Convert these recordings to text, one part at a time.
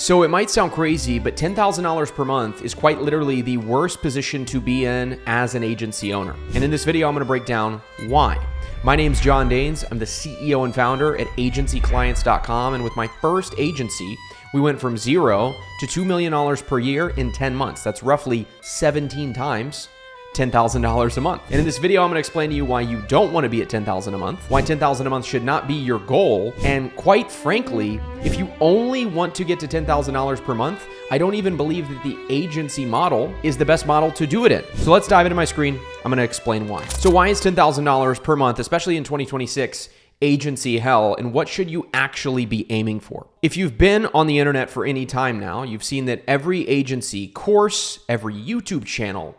So it might sound crazy, but $10,000 per month is quite literally the worst position to be in as an agency owner. And in this video, I'm going to break down why. My name's John Daines. I'm the CEO and founder at agencyclients.com. And with my first agency, we went from $0 to $2 million per year in 10 months. That's roughly 17 times $10,000 a month. And in this video, I'm going to explain to you why you don't want to be at $10,000 a month, why $10,000 a month should not be your goal. And quite frankly, if you only want to get to $10,000 per month, I don't even believe that the agency model is the best model to do it in. So let's dive into my screen. I'm going to explain why. So why is $10,000 per month, especially in 2026, agency hell, and what should you actually be aiming for? If you've been on the internet for any time now, you've seen that every agency course, every YouTube channel,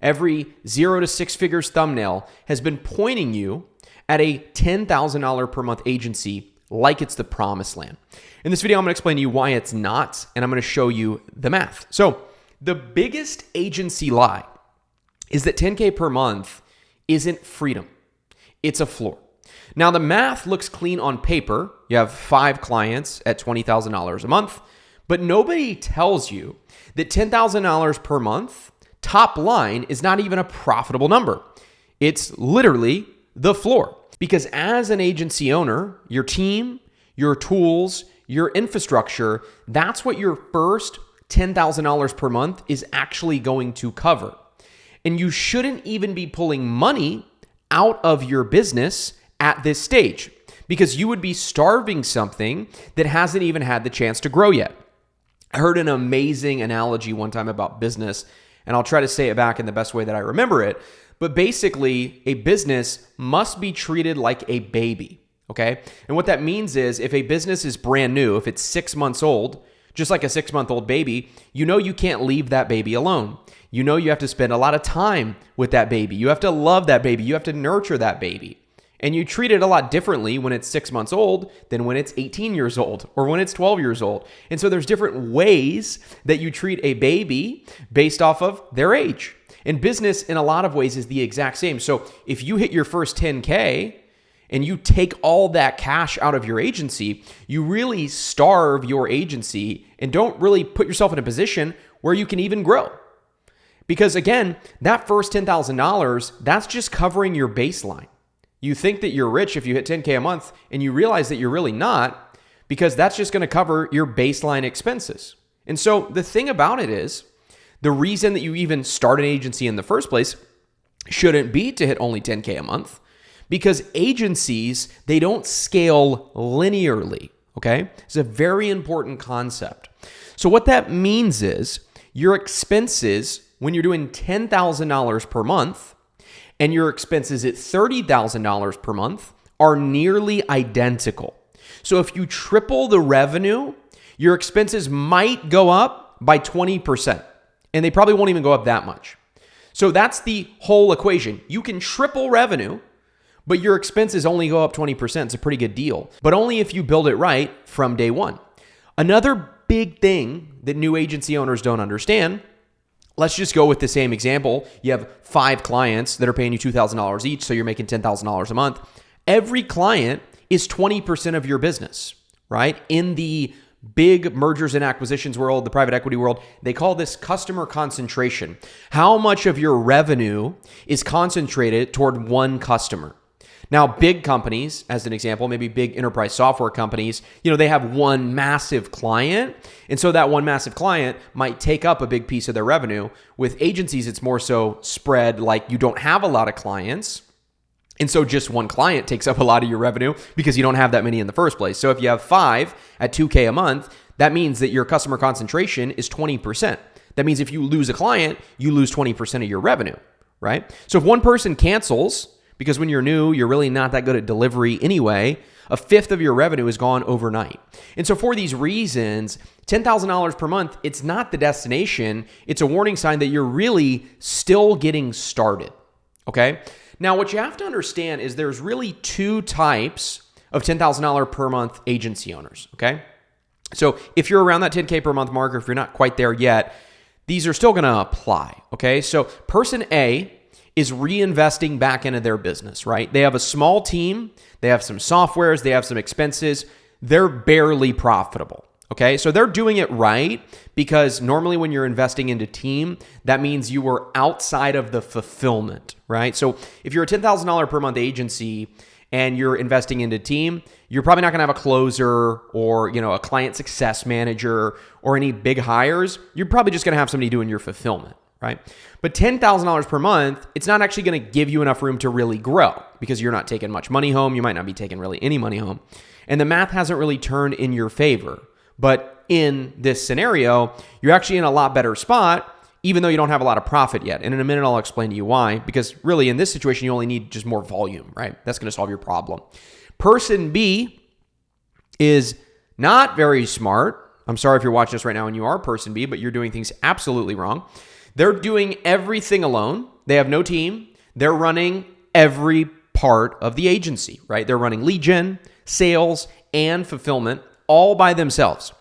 every 0 to 6 figures thumbnail has been pointing you at a $10,000 per month agency like it's the promised land. In this video, I'm going to explain to you why it's not, and I'm going to show you the math. So the biggest agency lie is that 10K per month isn't freedom. It's a floor. Now, the math looks clean on paper. You have 5 clients at $20,000 a month, but nobody tells you that $10,000 per month top line is not even a profitable number. It's literally the floor. Because as an agency owner, your team, your tools, your infrastructure, that's what your first $10,000 per month is actually going to cover. And you shouldn't even be pulling money out of your business at this stage, because you would be starving something that hasn't even had the chance to grow yet. I heard an amazing analogy one time about business, and I'll try to say it back in the best way that I remember it. But basically, a business must be treated like a baby, okay? And what that means is if a business is brand new, if it's 6 months old, just like a 6-month-old baby, you know you can't leave that baby alone. You know you have to spend a lot of time with that baby. You have to love that baby. You have to nurture that baby. And you treat it a lot differently when it's 6 months old than when it's 18 years old or when it's 12 years old. And so there's different ways that you treat a baby based off of their age. And business in a lot of ways is the exact same. So if you hit your first 10K and you take all that cash out of your agency, you really starve your agency and don't really put yourself in a position where you can even grow. Because again, that first $10,000, that's just covering your baseline. You think that you're rich if you hit 10K a month, and you realize that you're really not, because that's just going to cover your baseline expenses. And so the thing about it is, the reason that you even start an agency in the first place shouldn't be to hit only 10K a month, because agencies, they don't scale linearly, okay? It's a very important concept. So what that means is your expenses, when you're doing $10,000 per month, and your expenses at $30,000 per month are nearly identical. So if you triple the revenue, your expenses might go up by 20%, and they probably won't even go up that much. So that's the whole equation. You can triple revenue, but your expenses only go up 20%. It's a pretty good deal, but only if you build it right from day one. Another big thing that new agency owners don't understand, let's just go with the same example. You have 5 clients that are paying you $2,000 each, so you're making $10,000 a month. Every client is 20% of your business, right? In the big mergers and acquisitions world, the private equity world, they call this customer concentration. How much of your revenue is concentrated toward one customer? Now, big companies, as an example, maybe big enterprise software companies, they have one massive client. And so that one massive client might take up a big piece of their revenue. With agencies, it's more so spread, like you don't have a lot of clients. And so just one client takes up a lot of your revenue because you don't have that many in the first place. So if you have 5 at 2K a month, that means that your customer concentration is 20%. That means if you lose a client, you lose 20% of your revenue, right? So if one person cancels, because when you're new, you're really not that good at delivery anyway, a fifth of your revenue is gone overnight. And so for these reasons, $10,000 per month, it's not the destination. It's a warning sign that you're really still getting started, okay? Now, what you have to understand is there's really 2 types of $10,000 per month agency owners, okay? So if you're around that 10K per month mark, or if you're not quite there yet, these are still going to apply, okay? So person A is reinvesting back into their business, right? They have a small team, they have some softwares, they have some expenses, they're barely profitable, Okay, so they're doing it right because normally when you're investing into team, that means you were outside of the fulfillment, right? So if you're a $10,000 per month agency and you're investing into team, you're probably not going to have a closer or, a client success manager or any big hires. You're probably just going to have somebody doing your fulfillment, right? But $10,000 per month, it's not actually going to give you enough room to really grow because you're not taking much money home. You might not be taking really any money home. And the math hasn't really turned in your favor. But in this scenario, you're actually in a lot better spot, even though you don't have a lot of profit yet. And in a minute, I'll explain to you why. Because really, in this situation, you only need just more volume, right? That's going to solve your problem. Person B is not very smart. I'm sorry if you're watching this right now and you are person B, but you're doing things absolutely wrong. They're doing everything alone. They have no team. They're running every part of the agency, right? They're running lead gen, sales, and fulfillment all by themselves.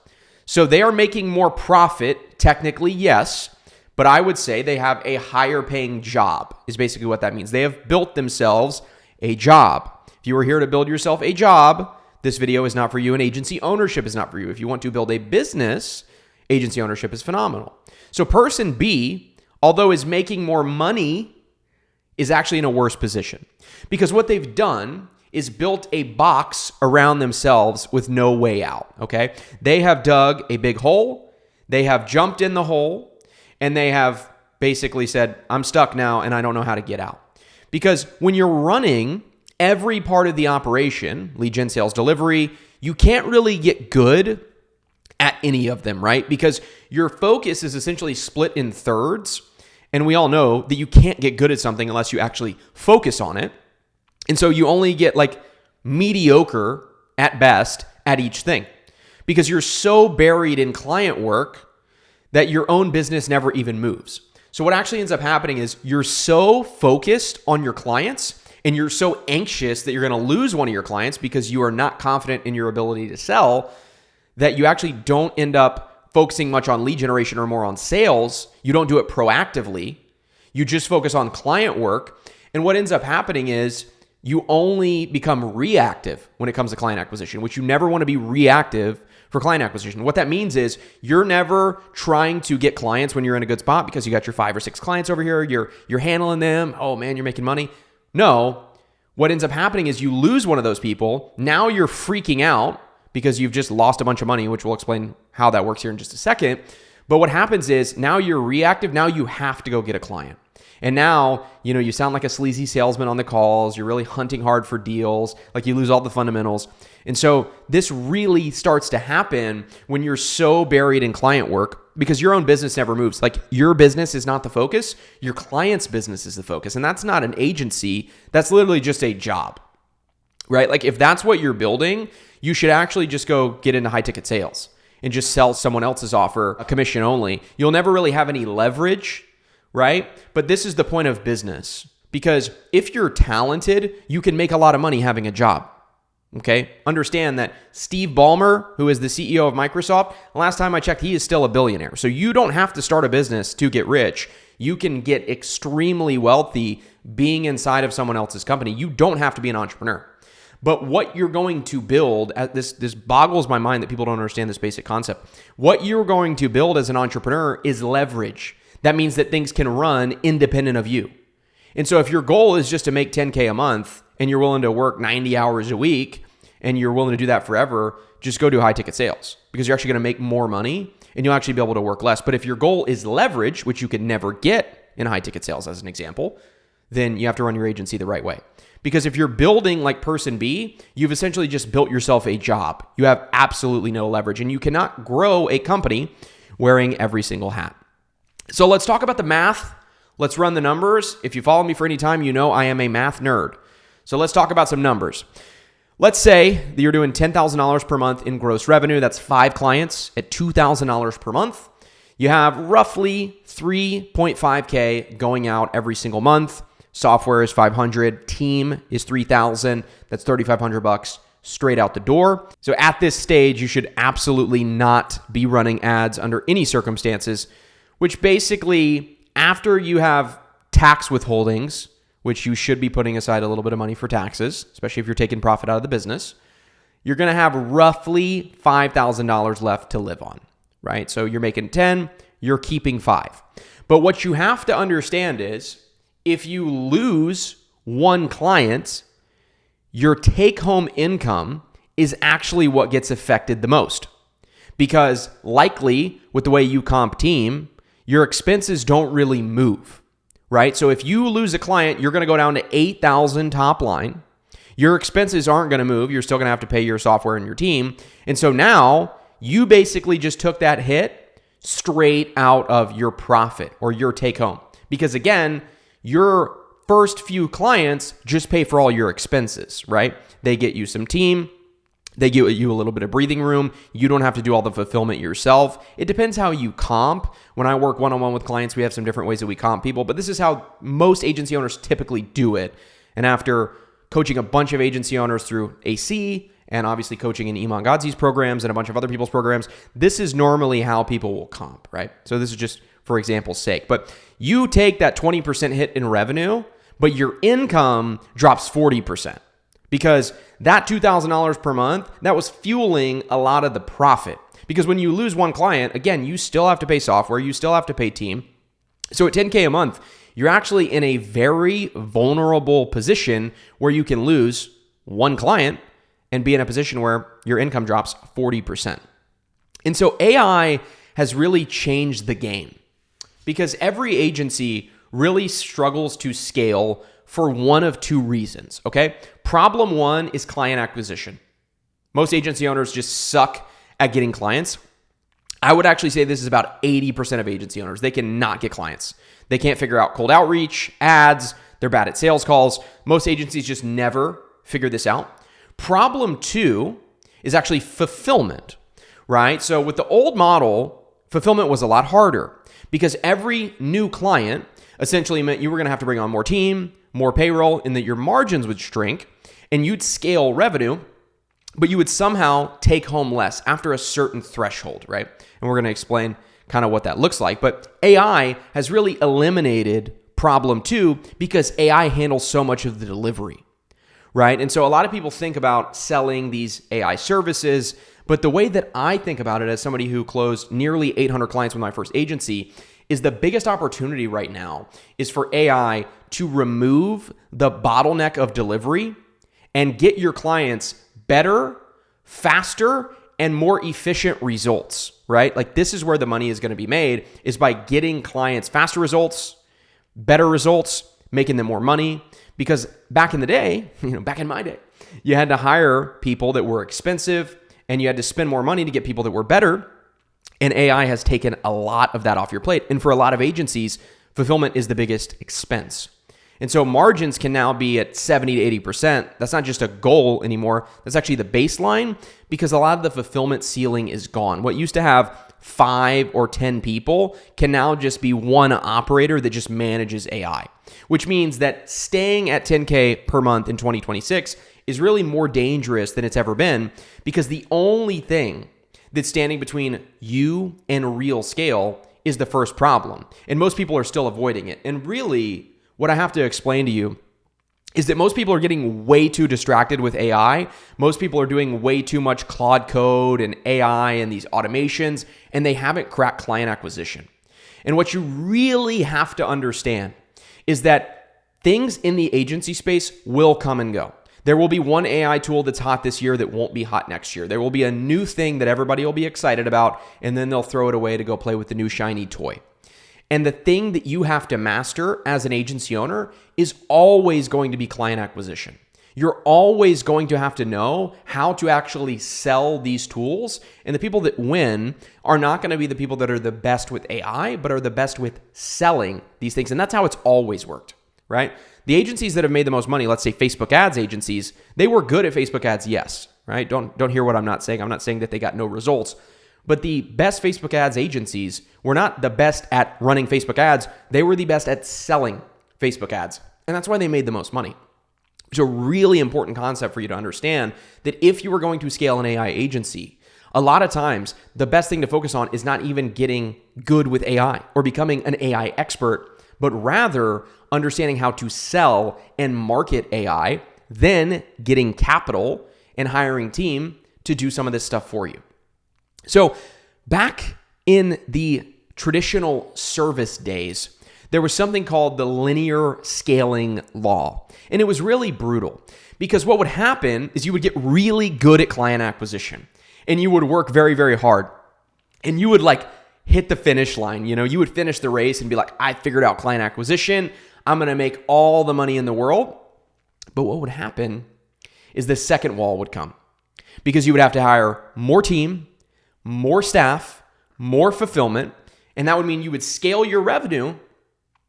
So they are making more profit, technically, yes, but I would say they have a higher paying job is basically what that means. They have built themselves a job. If you were here to build yourself a job, this video is not for you and agency ownership is not for you. If you want to build a business, agency ownership is phenomenal. So person B, although is making more money, is actually in a worse position because what they've done is built a box around themselves with no way out, okay? They have dug a big hole, they have jumped in the hole, and they have basically said, I'm stuck now and I don't know how to get out. Because when you're running every part of the operation, lead gen, sales, delivery, you can't really get good at any of them, right? Because your focus is essentially split in thirds, and we all know that you can't get good at something unless you actually focus on it. And so you only get like mediocre at best at each thing because you're so buried in client work that your own business never even moves. So what actually ends up happening is you're so focused on your clients and you're so anxious that you're going to lose one of your clients because you are not confident in your ability to sell that you actually don't end up focusing much on lead generation or more on sales. You don't do it proactively. You just focus on client work. And what ends up happening is you only become reactive when it comes to client acquisition, which you never want to be reactive for client acquisition. What that means is you're never trying to get clients when you're in a good spot because you got your 5 or 6 clients over here. You're handling them. Oh man, you're making money. No, what ends up happening is you lose one of those people. Now you're freaking out because you've just lost a bunch of money, which we'll explain how that works here in just a second. But what happens is now you're reactive. Now you have to go get a client. And now, you sound like a sleazy salesman on the calls. You're really hunting hard for deals, like you lose all the fundamentals. And so this really starts to happen when you're so buried in client work because your own business never moves. Like your business is not the focus. Your client's business is the focus. And that's not an agency. That's literally just a job, right? Like if that's what you're building, you should actually just go get into high ticket sales and just sell someone else's offer, a commission only. You'll never really have any leverage, right? But this is the point of business because if you're talented, you can make a lot of money having a job. Okay. Understand that Steve Ballmer, who is the CEO of Microsoft, last time I checked, he is still a billionaire. So you don't have to start a business to get rich. You can get extremely wealthy being inside of someone else's company. You don't have to be an entrepreneur. But what you're going to build, this boggles my mind that people don't understand this basic concept. What you're going to build as an entrepreneur is leverage. That means that things can run independent of you. And so if your goal is just to make 10K a month and you're willing to work 90 hours a week and you're willing to do that forever, just go do high ticket sales because you're actually going to make more money and you'll actually be able to work less. But if your goal is leverage, which you can never get in high ticket sales as an example, then you have to run your agency the right way. Because if you're building like person B, you've essentially just built yourself a job. You have absolutely no leverage and you cannot grow a company wearing every single hat. So let's talk about the math. Let's run the numbers. If you follow me for any time, you know I am a math nerd. So let's talk about some numbers. Let's say that you're doing $10,000 per month in gross revenue. That's 5 clients at $2,000 per month. You have roughly 3.5K going out every single month. Software is $500. Team is $3,000. That's $3,500 straight out the door. So at this stage, you should absolutely not be running ads under any circumstances, which basically, after you have tax withholdings, which you should be putting aside a little bit of money for taxes, especially if you're taking profit out of the business, you're going to have roughly $5,000 left to live on, right? So you're making 10, you're keeping 5. But what you have to understand is if you lose one client, your take-home income is actually what gets affected the most. Because likely with the way you comp team, your expenses don't really move, right? So if you lose a client, you're going to go down to 8,000 top line. Your expenses aren't going to move. You're still going to have to pay your software and your team. And so now you basically just took that hit straight out of your profit or your take home. Because again, your first few clients just pay for all your expenses, right? They get you some team. They give you a little bit of breathing room. You don't have to do all the fulfillment yourself. It depends how you comp. When I work one-on-one with clients, we have some different ways that we comp people, but this is how most agency owners typically do it. And after coaching a bunch of agency owners through AC and obviously coaching in Iman Gadzhi's programs and a bunch of other people's programs, this is normally how people will comp, right? So this is just for example's sake. But you take that 20% hit in revenue, but your income drops 40%. Because that $2,000 per month, that was fueling a lot of the profit. Because when you lose one client, again, you still have to pay software, you still have to pay team. So at $10K a month, you're actually in a very vulnerable position where you can lose one client and be in a position where your income drops 40%. And so AI has really changed the game because every agency really struggles to scale for one of two reasons, okay? Problem one is client acquisition. Most agency owners just suck at getting clients. I would actually say this is about 80% of agency owners. They cannot get clients. They can't figure out cold outreach, ads. They're bad at sales calls. Most agencies just never figure this out. Problem two is actually fulfillment, right? So with the old model, fulfillment was a lot harder because every new client essentially meant you were going to have to bring on more team, more payroll, and that your margins would shrink and you'd scale revenue, but you would somehow take home less after a certain threshold, right? And we're going to explain kind of what that looks like. But AI has really eliminated problem two because AI handles so much of the delivery, right? And so a lot of people think about selling these AI services, but the way that I think about it as somebody who closed nearly 800 clients with my first agency is the biggest opportunity right now is for AI to remove the bottleneck of delivery and get your clients better, faster, and more efficient results, right? Like this is where the money is going to be made is by getting clients faster results, better results, making them more money. Because back in the day, back in my day, you had to hire people that were expensive and you had to spend more money to get people that were better. And AI has taken a lot of that off your plate. And for a lot of agencies, fulfillment is the biggest expense. And so margins can now be at 70 to 80%. That's not just a goal anymore. That's actually the baseline because a lot of the fulfillment ceiling is gone. What used to have 5 or 10 people can now just be one operator that just manages AI, which means that staying at 10K per month in 2026 is really more dangerous than it's ever been because the only thing that's standing between you and real scale is the first problem. And most people are still avoiding it. And really, what I have to explain to you is that most people are getting way too distracted with AI. Most people are doing way too much Claude Code and AI and these automations, and they haven't cracked client acquisition. And what you really have to understand is that things in the agency space will come and go. There will be one AI tool that's hot this year that won't be hot next year. There will be a new thing that everybody will be excited about, and then they'll throw it away to go play with the new shiny toy. And the thing that you have to master as an agency owner is always going to be client acquisition. You're always going to have to know how to actually sell these tools. And the people that win are not going to be the people that are the best with AI, but are the best with selling these things. And that's how it's always worked, right? The agencies that have made the most money, let's say Facebook ads agencies, they were good at Facebook ads, yes, right? Don't hear what I'm not saying. I'm not saying that they got no results. But the best Facebook ads agencies were not the best at running Facebook ads. They were the best at selling Facebook ads. And that's why they made the most money. It's a really important concept for you to understand that if you were going to scale an AI agency, a lot of times the best thing to focus on is not even getting good with AI or becoming an AI expert, but rather understanding how to sell and market AI, then getting capital and hiring team to do some of this stuff for you. So back in the traditional service days, there was something called the linear scaling law. And it was really brutal because what would happen is you would get really good at client acquisition and you would work very, very hard and you would hit the finish line. You would finish the race and be like, I figured out client acquisition. I'm going to make all the money in the world. But what would happen is the second wall would come because you would have to hire more team, more staff, more fulfillment. And that would mean you would scale your revenue,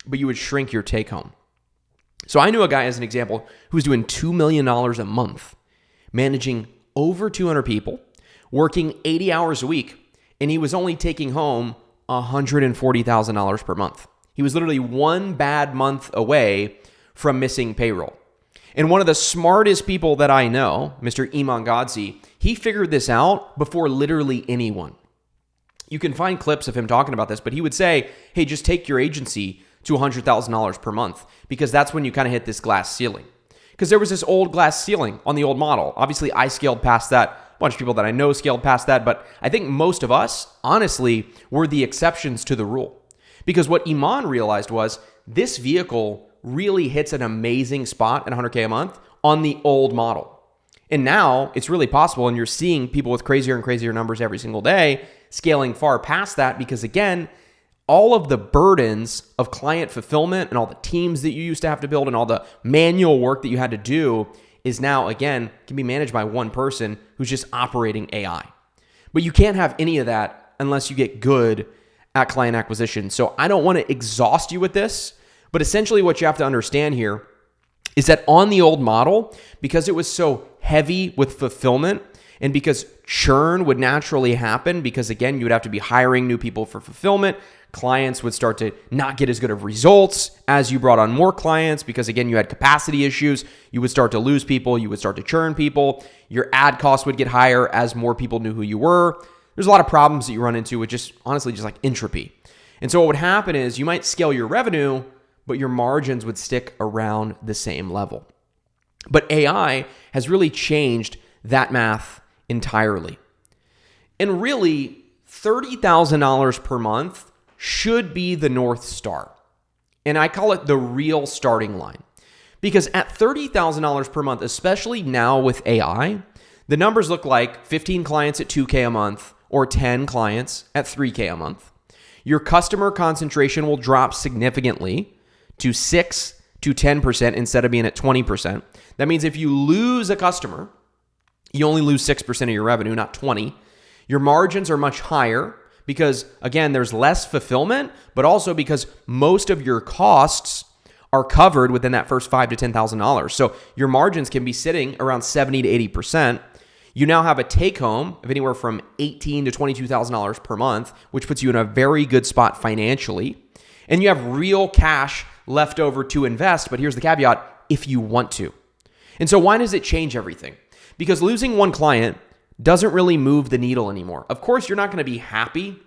but you would shrink your take home. So I knew a guy, as an example, who was doing $2 million a month, managing over 200 people, working 80 hours a week, and he was only taking home $140,000 per month. He was literally one bad month away from missing payroll. And one of the smartest people that I know, Mr. Iman Gadzhi, he figured this out before literally anyone. You can find clips of him talking about this, but he would say, hey, just take your agency to $100,000 per month because that's when you kind of hit this glass ceiling. Because there was this old glass ceiling on the old model. Obviously, I scaled past that. A bunch of people that I know scaled past that, but I think most of us, honestly, were the exceptions to the rule. Because what Iman realized was this vehicle really hits an amazing spot at $100K a month on the old model. And now it's really possible, and you're seeing people with crazier and crazier numbers every single day scaling far past that because, again, all of the burdens of client fulfillment and all the teams that you used to have to build and all the manual work that you had to do is now, again, can be managed by one person who's just operating AI. But you can't have any of that unless you get good at client acquisition. So I don't want to exhaust you with this, but essentially what you have to understand here is that on the old model, because it was so heavy with fulfillment and because churn would naturally happen, because again, you would have to be hiring new people for fulfillment, clients would start to not get as good of results as you brought on more clients because again, you had capacity issues, you would start to lose people, you would start to churn people, your ad costs would get higher as more people knew who you were. There's a lot of problems that you run into with just honestly just like entropy. And so what would happen is you might scale your revenue, but your margins would stick around the same level. But AI has really changed that math entirely. And really, $30,000 per month should be the North Star. And I call it the real starting line. Because at $30,000 per month, especially now with AI, the numbers look like 15 clients at $2K a month or 10 clients at $3K a month. Your customer concentration will drop significantly to 6 to 10% instead of being at 20%. That means if you lose a customer, you only lose 6% of your revenue, not 20. Your margins are much higher because, again, there's less fulfillment, but also because most of your costs are covered within that first $5,000 to $10,000. So your margins can be sitting around 70 to 80%. You now have a take home of anywhere from $18,000 to $22,000 per month, which puts you in a very good spot financially. And you have real cash left over to invest, but here's the caveat, if you want to. And so why does it change everything? Because losing one client doesn't really move the needle anymore. Of course, you're not going to be happy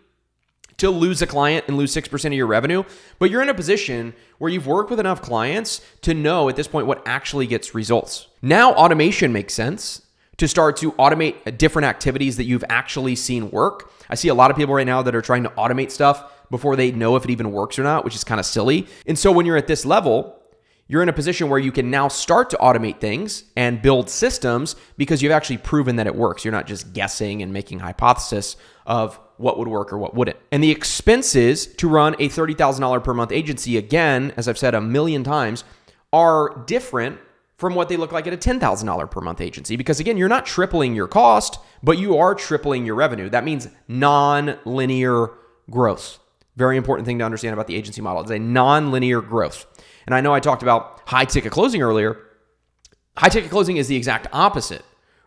to lose a client and lose 6% of your revenue, but you're in a position where you've worked with enough clients to know at this point what actually gets results. Now automation makes sense to start to automate different activities that you've actually seen work. I see a lot of people right now that are trying to automate stuff before they know if it even works or not, which is kind of silly. And so when you're at this level, you're in a position where you can now start to automate things and build systems because you've actually proven that it works. You're not just guessing and making hypothesis of what would work or what wouldn't. And the expenses to run a $30,000 per month agency, again, as I've said a million times, are different from what they look like at a $10,000 per month agency. Because again, you're not tripling your cost, but you are tripling your revenue. That means non-linear growth. Very important thing to understand about the agency model. It's a non-linear growth. And I know I talked about high ticket closing earlier. High ticket closing is the exact opposite,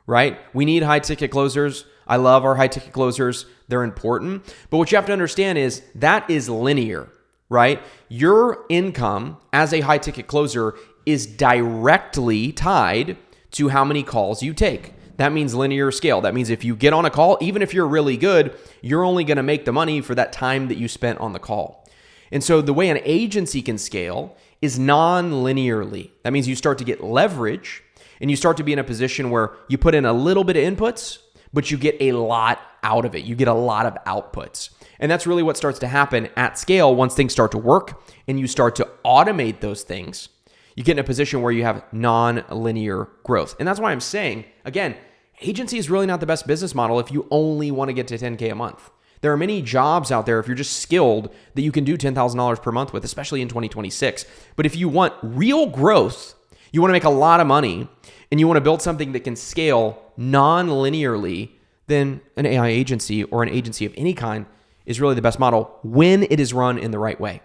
right? We need high ticket closers. I love our high ticket closers. They're important. But what you have to understand is that is linear, right? Your income as a high ticket closer is directly tied to how many calls you take. That means linear scale. That means if you get on a call, even if you're really good, you're only going to make the money for that time that you spent on the call. And so the way an agency can scale is non-linearly. That means you start to get leverage. And you start to be in a position where you put in a little bit of inputs, but you get a lot out of it. You get a lot of outputs. And that's really what starts to happen at scale once things start to work and you start to automate those things. You get in a position where you have non-linear growth. And that's why I'm saying, again, agency is really not the best business model if you only want to get to 10K a month. There are many jobs out there, if you're just skilled, that you can do $10,000 per month with, especially in 2026. But if you want real growth, you want to make a lot of money, and you want to build something that can scale non-linearly, then an AI agency or an agency of any kind is really the best model when it is run in the right way.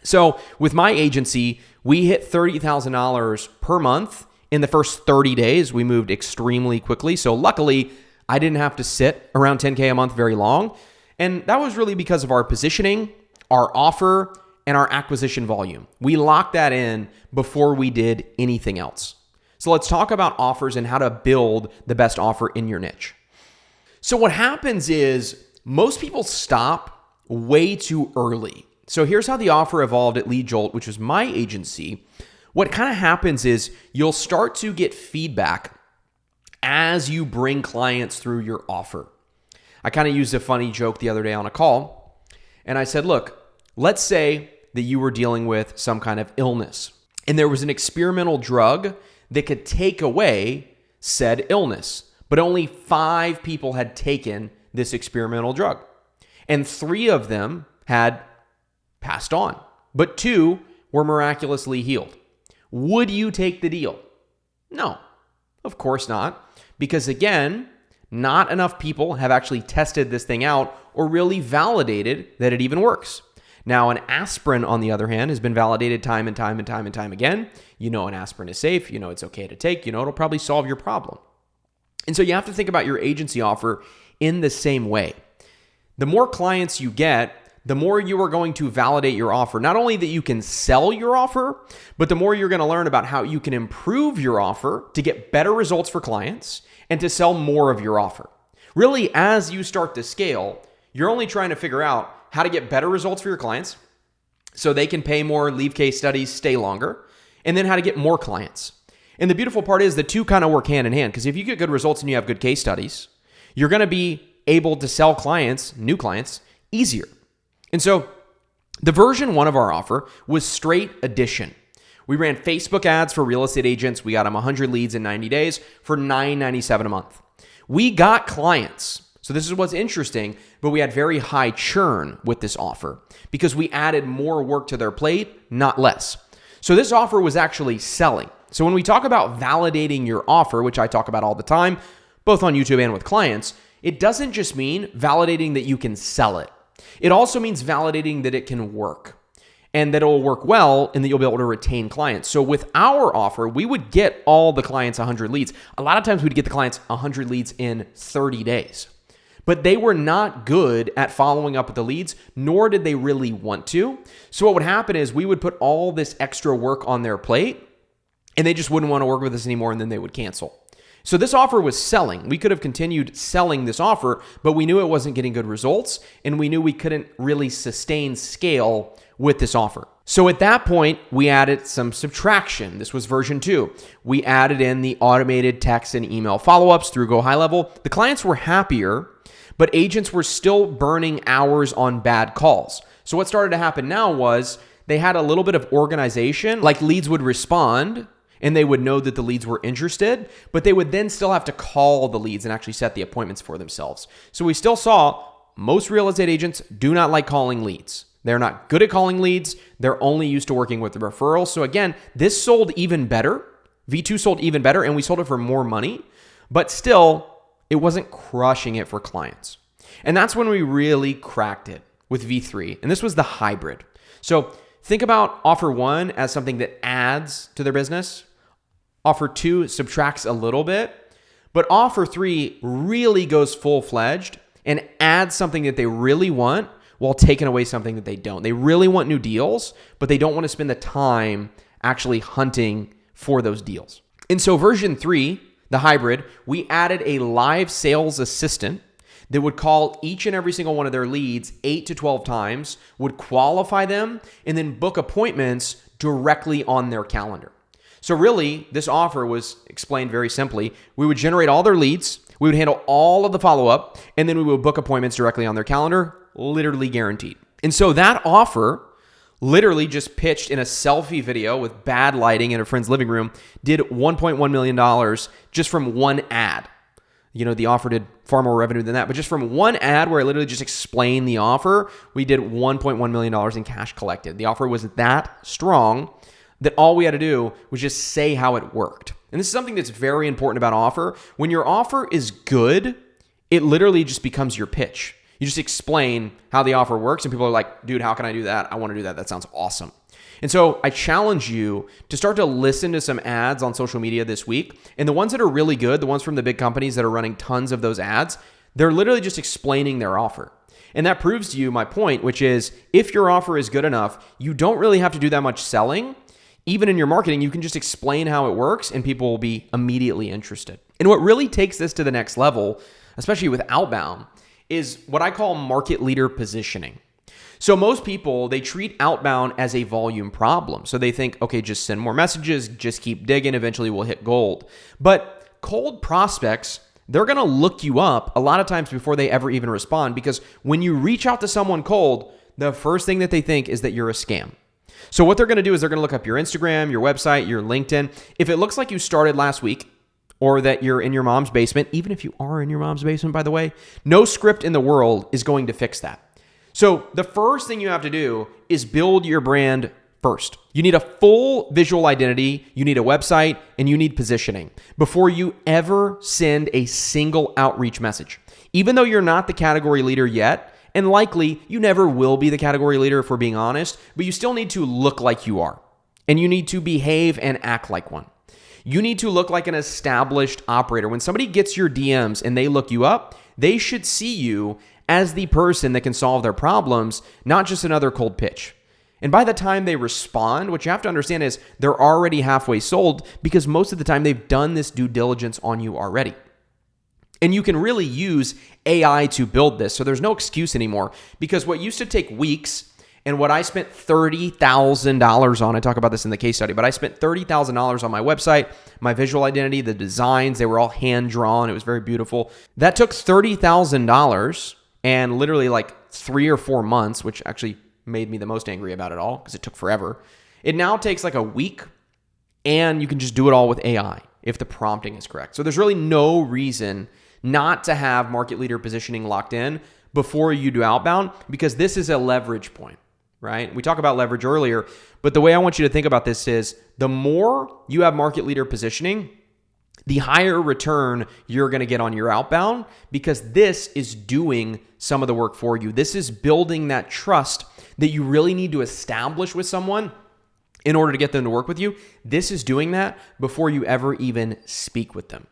So with my agency, we hit $30,000 per month in the first 30 days. We moved extremely quickly. So luckily, I didn't have to sit around 10K a month very long. And that was really because of our positioning, our offer, and our acquisition volume. We locked that in before we did anything else. So let's talk about offers and how to build the best offer in your niche. So what happens is most people stop way too early. So here's how the offer evolved at LeadJolt, which was my agency. What kind of happens is you'll start to get feedback as you bring clients through your offer. I kind of used a funny joke the other day on a call, and I said, look, let's say that you were dealing with some kind of illness, and there was an experimental drug that could take away said illness, but only 5 people had taken this experimental drug, and 3 of them had passed on, but 2 were miraculously healed. Would you take the deal? No, of course not. Because again, not enough people have actually tested this thing out or really validated that it even works. Now, an aspirin, on the other hand, has been validated time and time again. You know an aspirin is safe. You know it's okay to take. You know it'll probably solve your problem. And so you have to think about your agency offer in the same way. The more clients you get, the more you are going to validate your offer. Not only that you can sell your offer, but the more you're going to learn about how you can improve your offer to get better results for clients and to sell more of your offer. Really, as you start to scale, you're only trying to figure out how to get better results for your clients so they can pay more, leave case studies, stay longer, and then how to get more clients. And the beautiful part is the two kind of work hand in hand, because if you get good results and you have good case studies, you're going to be able to sell clients, new clients, easier. And so the version 1 of our offer was straight addition. We ran Facebook ads for real estate agents. We got them 100 leads in 90 days for $9.97 a month. We got clients. So this is what's interesting, but we had very high churn with this offer because we added more work to their plate, not less. So this offer was actually selling. So when we talk about validating your offer, which I talk about all the time, both on YouTube and with clients, it doesn't just mean validating that you can sell it. It also means validating that it can work and that it will work well and that you'll be able to retain clients. So with our offer, we would get all the clients 100 leads. A lot of times we'd get the clients 100 leads in 30 days. But they were not good at following up with the leads, nor did they really want to. So what would happen is we would put all this extra work on their plate and they just wouldn't want to work with us anymore, and then they would cancel. So this offer was selling. We could have continued selling this offer, but we knew it wasn't getting good results, and we knew we couldn't really sustain scale with this offer. So at that point, we added some subtraction. This was version 2. We added in the automated text and email follow-ups through Go High Level. The clients were happier, but agents were still burning hours on bad calls. So what started to happen now was they had a little bit of organization, like leads would respond, and they would know that the leads were interested, but they would then still have to call the leads and actually set the appointments for themselves. So we still saw most real estate agents do not like calling leads. They're not good at calling leads. They're only used to working with the referrals. So again, this sold even better. V2 sold even better, and we sold it for more money, but still, it wasn't crushing it for clients. And that's when we really cracked it with V3. And this was the hybrid. So think about offer 1 as something that adds to their business. Offer 2 subtracts a little bit, but offer 3 really goes full-fledged and adds something that they really want while taking away something that they don't. They really want new deals, but they don't want to spend the time actually hunting for those deals. And so version 3, the hybrid, we added a live sales assistant that would call each and every single one of their leads 8 to 12 times, would qualify them, and then book appointments directly on their calendar. So really, this offer was explained very simply. We would generate all their leads, we would handle all of the follow-up, and then we would book appointments directly on their calendar, literally guaranteed. And so that offer, literally just pitched in a selfie video with bad lighting in a friend's living room, did $1.1 million just from one ad. The offer did far more revenue than that, but just from one ad where I literally just explained the offer, we did $1.1 million in cash collected. The offer was that strong that all we had to do was just say how it worked. And this is something that's very important about offer. When your offer is good, it literally just becomes your pitch. You just explain how the offer works and people are like, dude, how can I do that? I want to do that. That sounds awesome. And so I challenge you to start to listen to some ads on social media this week. And the ones that are really good, the ones from the big companies that are running tons of those ads, they're literally just explaining their offer. And that proves to you my point, which is if your offer is good enough, you don't really have to do that much selling. Even in your marketing, you can just explain how it works and people will be immediately interested. And what really takes this to the next level, especially with outbound, is what I call market leader positioning. So most people, they treat outbound as a volume problem. So they think, okay, just send more messages, just keep digging, eventually we'll hit gold. But cold prospects, they're going to look you up a lot of times before they ever even respond, because when you reach out to someone cold, the first thing that they think is that you're a scam. So what they're going to do is they're going to look up your Instagram, your website, your LinkedIn. If it looks like you started last week or that you're in your mom's basement, even if you are in your mom's basement, by the way, no script in the world is going to fix that. So the first thing you have to do is build your brand first. You need a full visual identity, you need a website, and you need positioning before you ever send a single outreach message. Even though you're not the category leader yet, and likely you never will be the category leader if we're being honest, but you still need to look like you are. And you need to behave and act like one. You need to look like an established operator. When somebody gets your DMs and they look you up, they should see you as the person that can solve their problems, not just another cold pitch. And by the time they respond, what you have to understand is they're already halfway sold because most of the time they've done this due diligence on you already. And you can really use AI to build this. So there's no excuse anymore, because what used to take weeks and what I spent $30,000 on, I talk about this in the case study, but I spent $30,000 on my website, my visual identity, the designs, they were all hand drawn. It was very beautiful. That took $30,000 and literally like 3 or 4 months, which actually made me the most angry about it all because it took forever. It now takes like a week and you can just do it all with AI if the prompting is correct. So there's really no reason not to have market leader positioning locked in before you do outbound, because this is a leverage point, right? We talked about leverage earlier, but the way I want you to think about this is the more you have market leader positioning, the higher return you're going to get on your outbound, because this is doing some of the work for you. This is building that trust that you really need to establish with someone in order to get them to work with you. This is doing that before you ever even speak with them.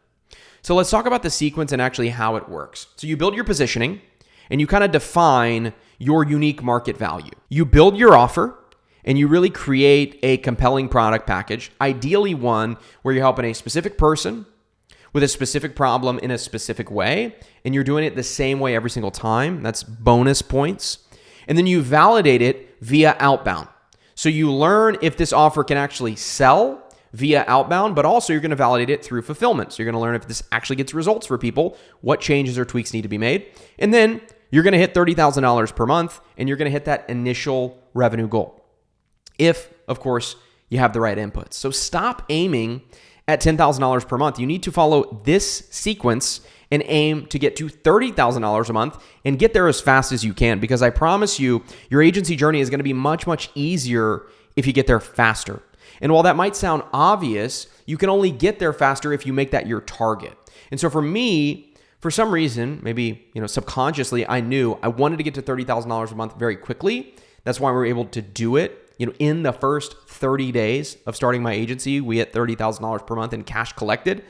So let's talk about the sequence and actually how it works. So you build your positioning and you kind of define your unique market value. You build your offer and you really create a compelling product package, ideally one where you're helping a specific person with a specific problem in a specific way, and you're doing it the same way every single time. That's bonus points. And then you validate it via outbound. So you learn if this offer can actually sell via outbound, but also you're going to validate it through fulfillment. So you're going to learn if this actually gets results for people, what changes or tweaks need to be made. And then you're going to hit $30,000 per month, and you're going to hit that initial revenue goal. If, of course, you have the right inputs. So stop aiming at $10,000 per month. You need to follow this sequence and aim to get to $30,000 a month and get there as fast as you can, because I promise you, your agency journey is going to be much, much easier if you get there faster. And while that might sound obvious, you can only get there faster if you make that your target. And so for me, for some reason, maybe subconsciously, I knew I wanted to get to $30,000 a month very quickly. That's why we were able to do it. In the first 30 days of starting my agency, we hit $30,000 per month in cash collected.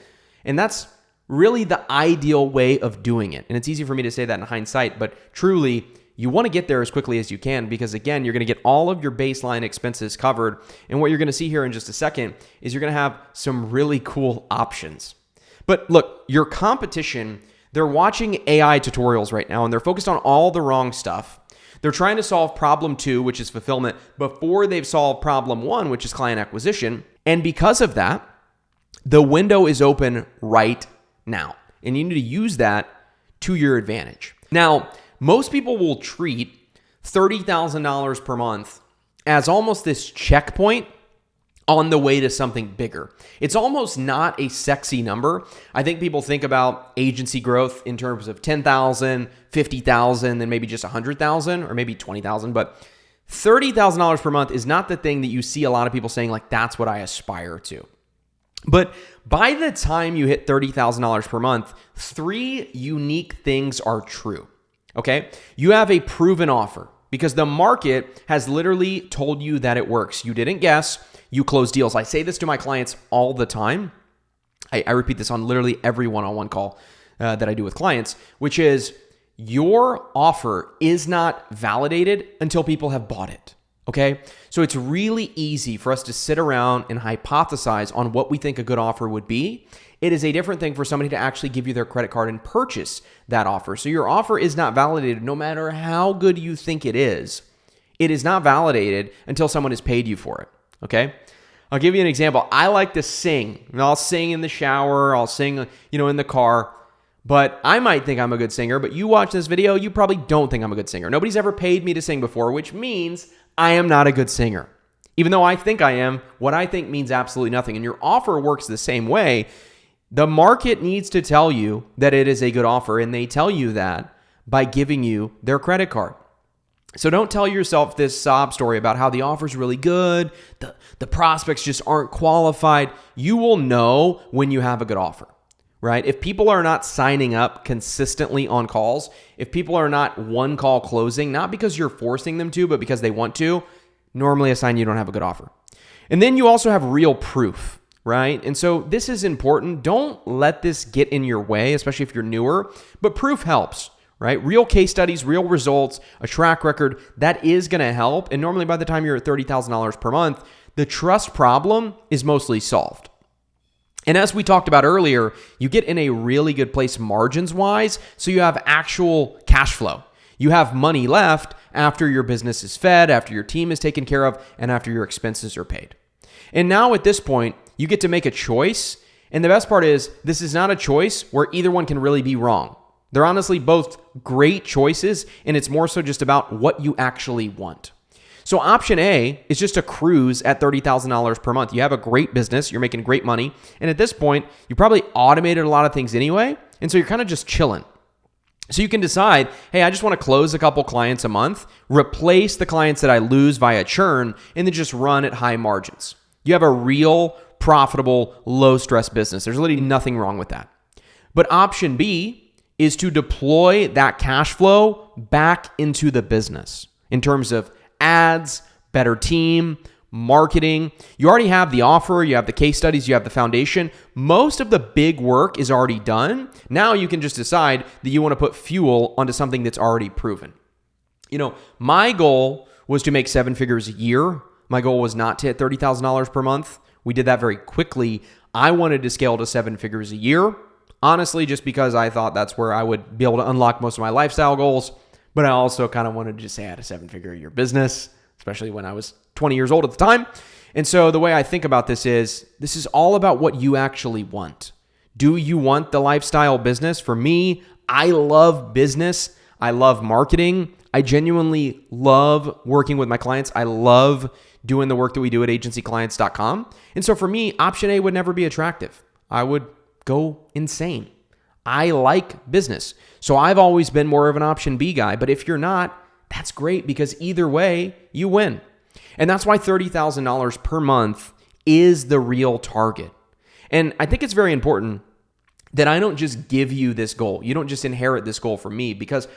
And that's really the ideal way of doing it. And it's easy for me to say that in hindsight, but truly, you want to get there as quickly as you can, because again, you're going to get all of your baseline expenses covered. And what you're going to see here in just a second is you're going to have some really cool options. But look, your competition, they're watching AI tutorials right now and they're focused on all the wrong stuff. They're trying to solve problem 2, which is fulfillment, before they've solved problem 1, which is client acquisition. And because of that, the window is open right now. And you need to use that to your advantage. Now, most people will treat $30,000 per month as almost this checkpoint on the way to something bigger. It's almost not a sexy number. I think people think about agency growth in terms of 10,000, 50,000, then maybe just 100,000 or maybe 20,000. But $30,000 per month is not the thing that you see a lot of people saying, like, that's what I aspire to. But by the time you hit $30,000 per month, 3 unique things are true. Okay? You have a proven offer because the market has literally told you that it works. You didn't guess. You close deals. I say this to my clients all the time. I repeat this on literally every one-on-one call that I do with clients, which is your offer is not validated until people have bought it. Okay? So it's really easy for us to sit around and hypothesize on what we think a good offer would be. It is a different thing for somebody to actually give you their credit card and purchase that offer. So your offer is not validated no matter how good you think it is. It is not validated until someone has paid you for it. Okay? I'll give you an example. I like to sing. I'll sing in the shower. I'll sing, in the car. But I might think I'm a good singer, but you watch this video, you probably don't think I'm a good singer. Nobody's ever paid me to sing before, which means I am not a good singer. Even though I think I am, what I think means absolutely nothing. And your offer works the same way. The market needs to tell you that it is a good offer, and they tell you that by giving you their credit card. So don't tell yourself this sob story about how the offer's really good, the prospects just aren't qualified. You will know when you have a good offer, right? If people are not signing up consistently on calls, if people are not one call closing, not because you're forcing them to, but because they want to, normally a sign you don't have a good offer. And then you also have real proof, right? And so this is important. Don't let this get in your way, especially if you're newer, but proof helps. Right? Real case studies, real results, a track record, that is going to help. And normally by the time you're at $30,000 per month, the trust problem is mostly solved. And as we talked about earlier, you get in a really good place margins wise. So you have actual cash flow. You have money left after your business is fed, after your team is taken care of, and after your expenses are paid. And now at this point, you get to make a choice. And the best part is this is not a choice where either one can really be wrong. They're honestly both great choices, and it's more so just about what you actually want. So option A is just a cruise at $30,000 per month. You have a great business, you're making great money, and at this point, you probably automated a lot of things anyway, and so you're kind of just chilling. So you can decide, hey, I just want to close a couple clients a month, replace the clients that I lose via churn, and then just run at high margins. You have a real, profitable, low-stress business. There's literally nothing wrong with that. But option B is to deploy that cash flow back into the business in terms of ads, better team, marketing. You already have the offer, you have the case studies, you have the foundation. Most of the big work is already done. Now you can just decide that you want to put fuel onto something that's already proven. My goal was to make 7 figures a year. My goal was not to hit $30,000 per month. We did that very quickly. I wanted to scale to 7 figures a year. Honestly, just because I thought that's where I would be able to unlock most of my lifestyle goals. But I also kind of wanted to just say I had a 7-figure-a-year business, especially when I was 20 years old at the time. And so the way I think about this is all about what you actually want. Do you want the lifestyle business? For me, I love business. I love marketing. I genuinely love working with my clients. I love doing the work that we do at agencyclients.com. And so for me, option A would never be attractive. I would go insane. I like business. So I've always been more of an option B guy. But if you're not, that's great because either way, you win. And that's why $30,000 per month is the real target. And I think it's very important that I don't just give you this goal. You don't just inherit this goal from me, because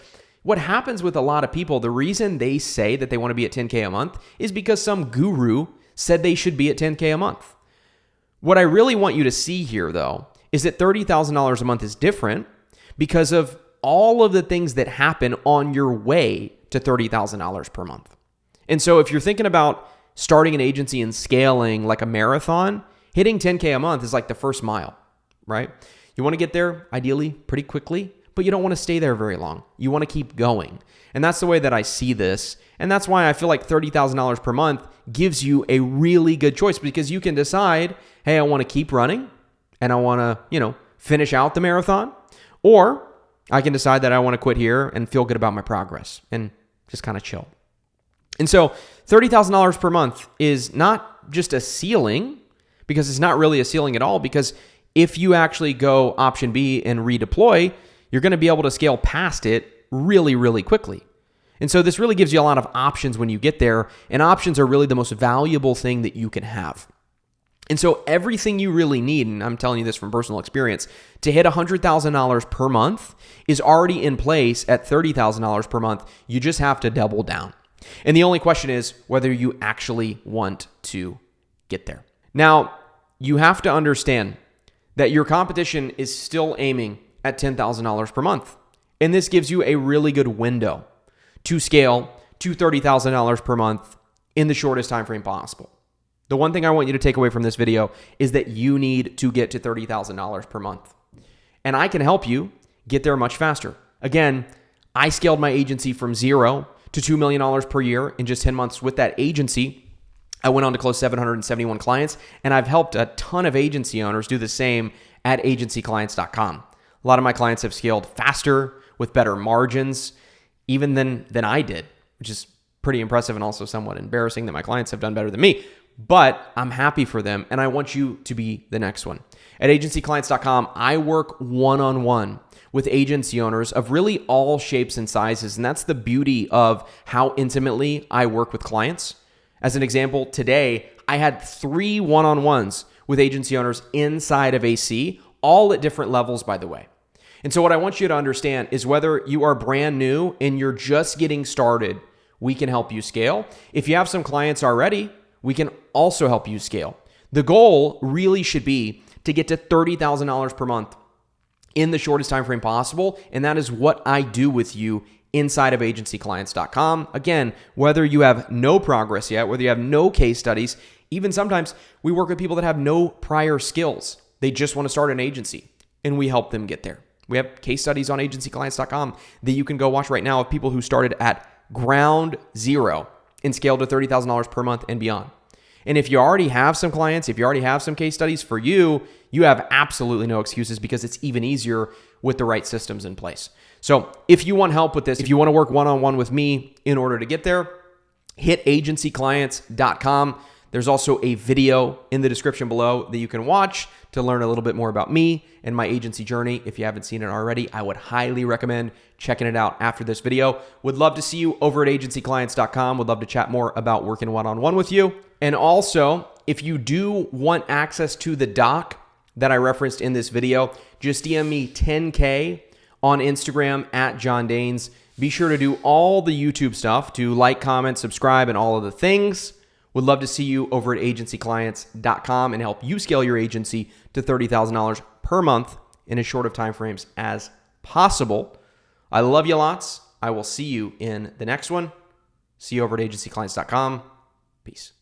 what happens with a lot of people, the reason they say that they want to be at 10K a month is because some guru said they should be at 10K a month. What I really want you to see here, though, is that $30,000 a month is different because of all of the things that happen on your way to $30,000 per month. And so if you're thinking about starting an agency and scaling like a marathon, hitting 10K a month is like the first mile, right? You want to get there ideally pretty quickly, but but you don't want to stay there very long. You want to keep going. And that's the way that I see this. And that's why I feel like $30,000 per month gives you a really good choice, because you can decide, hey, I want to keep running and I want to, finish out the marathon, or I can decide that I want to quit here and feel good about my progress and just kind of chill. And so $30,000 per month is not just a ceiling, because it's not really a ceiling at all, because if you actually go option B and redeploy, you're going to be able to scale past it really, really quickly. And so this really gives you a lot of options when you get there, and options are really the most valuable thing that you can have. And so everything you really need, and I'm telling you this from personal experience, to hit $100,000 per month is already in place at $30,000 per month. You just have to double down. And the only question is whether you actually want to get there. Now, you have to understand that your competition is still aiming at $10,000 per month. And this gives you a really good window to scale to $30,000 per month in the shortest time frame possible. The one thing I want you to take away from this video is that you need to get to $30,000 per month. And I can help you get there much faster. Again, I scaled my agency from 0 to $2 million per year in just 10 months with that agency. I went on to close 771 clients, and I've helped a ton of agency owners do the same at agencyclients.com. A lot of my clients have scaled faster with better margins, even than I did, which is pretty impressive and also somewhat embarrassing that my clients have done better than me. But I'm happy for them, and I want you to be the next one. At agencyclients.com, I work one-on-one with agency owners of really all shapes and sizes, and that's the beauty of how intimately I work with clients. As an example, today, I had 3 one-on-ones with agency owners inside of AC, all at different levels, by the way. And so what I want you to understand is whether you are brand new and you're just getting started, we can help you scale. If you have some clients already, we can also help you scale. The goal really should be to get to $30,000 per month in the shortest time frame possible, and that is what I do with you inside of agencyclients.com. Again, whether you have no progress yet, whether you have no case studies, even sometimes we work with people that have no prior skills. They just want to start an agency, and we help them get there. We have case studies on agencyclients.com that you can go watch right now of people who started at ground zero and scaled to $30,000 per month and beyond. And if you already have some clients, if you already have some case studies for you, you have absolutely no excuses, because it's even easier with the right systems in place. So if you want help with this, if you want to work one-on-one with me in order to get there, hit agencyclients.com. There's also a video in the description below that you can watch to learn a little bit more about me and my agency journey. If you haven't seen it already, I would highly recommend checking it out after this video. Would love to see you over at agencyclients.com. Would love to chat more about working one-on-one with you. And also, if you do want access to the doc that I referenced in this video, just DM me 10K on Instagram at John Danes. Be sure to do all the YouTube stuff, to like, comment, subscribe, and all of the things. Would love to see you over at agencyclients.com and help you scale your agency to $30,000 per month in as short of time frames as possible. I love you lots. I will see you in the next one. See you over at agencyclients.com. Peace.